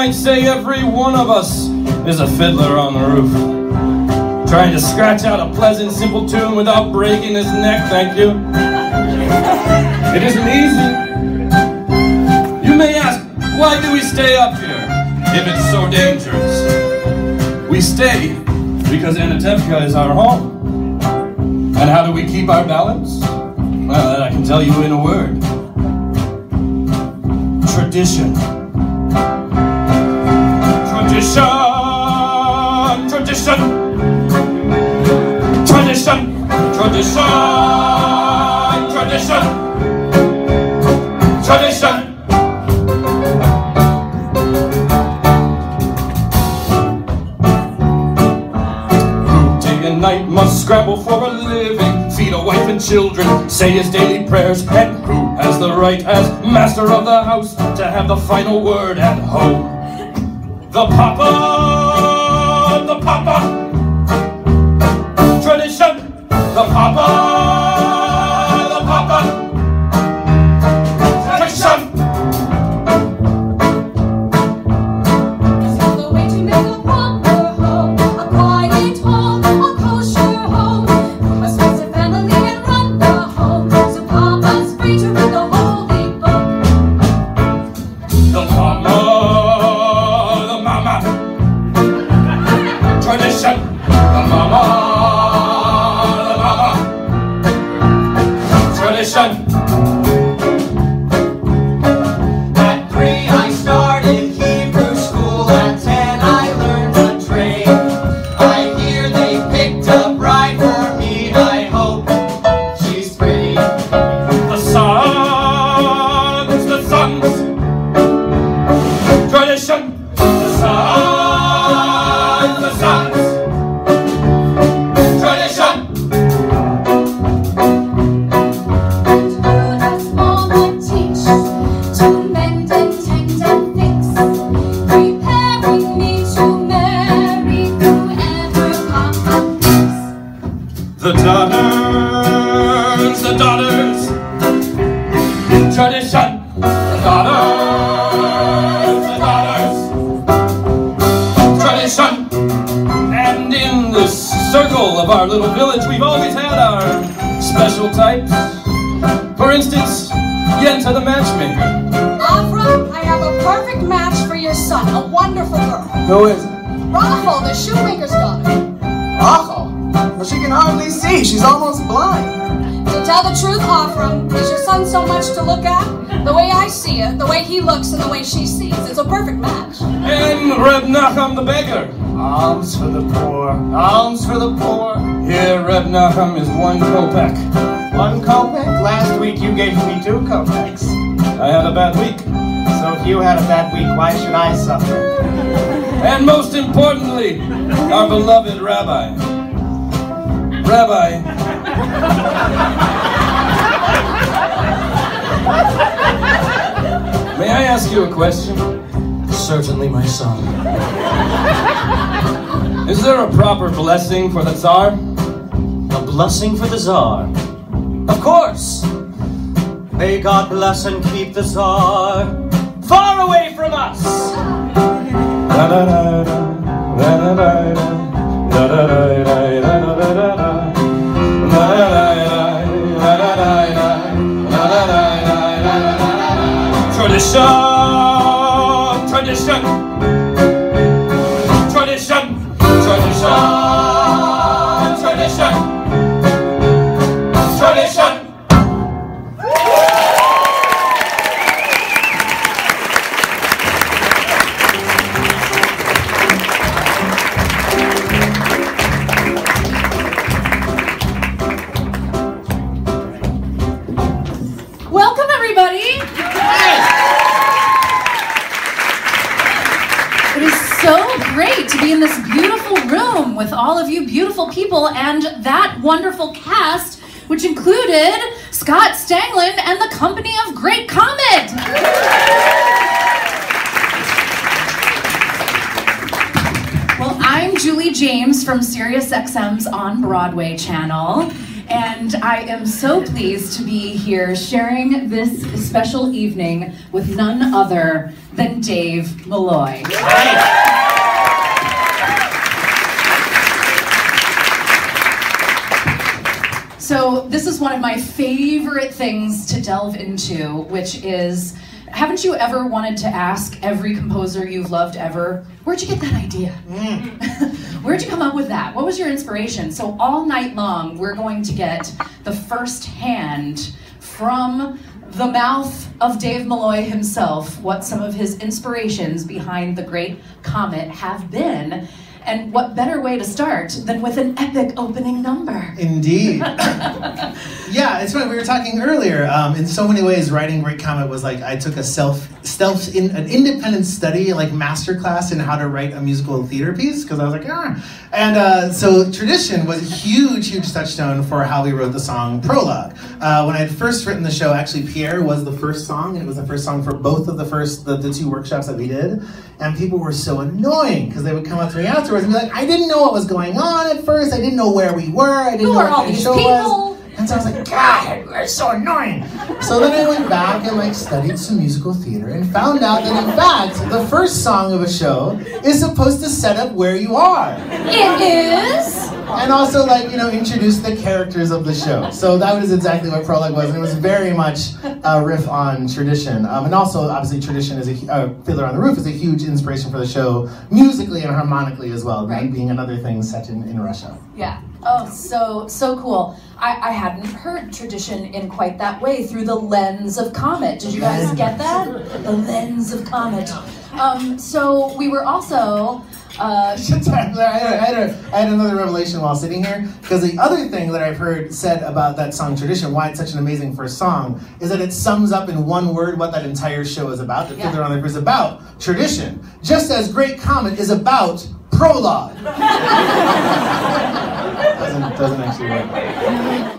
might say every one of us is a fiddler on the roof, trying to scratch out a pleasant, simple tune without breaking his neck, thank you. It isn't easy. You may ask, why do we stay up here if it's so dangerous? We stay because Anatevka is our home. And how do we keep our balance? Well, that I can tell you in a word. Tradition. Tradition. Tradition. Tradition. Tradition. Tradition. Tradition. Night must scramble for a living, feed a wife and children, say his daily prayers, and who has the right as master of the house to have the final word at home? The Papa, the Papa, tradition, the Papa, the Papa, tradition. At 3 I started Hebrew school, at 10 I learned a trade. I hear they picked a bride for me, I hope she's pretty. The sons, tradition. The sons, tradition. The daughters, tradition. The daughters, tradition. And in this circle of our little village, we've always had our special types. For instance, Yenta the matchmaker. Avram, I have a perfect match for your son, a wonderful girl. Who is it? Rachel, the shoemaker's daughter. Rachel? Well, she can hardly see. She's almost blind. To tell the truth, Avram, is your son so much to look at? The way I see it, the way he looks, and the way she sees. It's a perfect match. And Reb Nachum the beggar. Alms for the poor. Alms for the poor. Here, Reb Nachum is 1 kopeck. 1 kopeck? Last week you gave me 2 kopecks. I had a bad week. So if you had a bad week, why should I suffer? And most importantly, our beloved Rabbi. Rabbi. May I ask you a question? Certainly, my son. Is there a proper blessing for the Tsar? A blessing for the Tsar? Of course! May God bless and keep the Tsar far away from us! Tradition, tradition, tradition, tradition, tradition, tradition. Welcome, everybody. It is so great to be in this beautiful room with all of you beautiful people and that wonderful cast, which included Scott Stangland and the Company of Great Comet. Well, I'm Julie James from SiriusXM's On Broadway channel, And I am so pleased to be here sharing this special evening with none other than Dave Malloy. So this is one of my favorite things to delve into, which is, haven't you ever wanted to ask every composer you've loved ever, where'd you get that idea? Where'd you come up with that? What was your inspiration? So all night long, we're going to get the first hand from the mouth of Dave Malloy himself, what some of his inspirations behind the Great Comet have been. And what better way to start than with an epic opening number? Indeed. Yeah, it's funny, we were talking earlier. In so many ways, writing Great Comet was like I took an independent study, like masterclass in how to write a musical theater piece, because I was like, And so tradition was a huge, huge touchstone for how we wrote the song Prologue. When I had first written the show, actually Pierre was the first song, and it was the first song for both of the two workshops that we did. And people were so annoying, because they would come up to me afterwards and be like, I didn't know what was going on at first, I didn't know where we were, I didn't know what kind of show it was. And so I was like, God, you're so annoying. So then I went back and like studied some musical theater and found out that in fact, the first song of a show is supposed to set up where you are. It is? And also like, introduce the characters of the show. So that was exactly what Prologue was, and it was very much a riff on tradition. And also, obviously, tradition is Fiddler on the Roof is a huge inspiration for the show, musically and harmonically as well, right? Being another thing set in Russia. Yeah. Oh, so cool. I hadn't heard tradition in quite that way, through the lens of Comet. Did you guys get that? The lens of Comet. So we were also... I had another revelation while sitting here, because the other thing that I've heard said about that song Tradition, why it's such an amazing first song, is that it sums up in one word what that entire show is about. The Fiddler on the Roof is about tradition, just as Great Comet is about Prologue. doesn't actually work.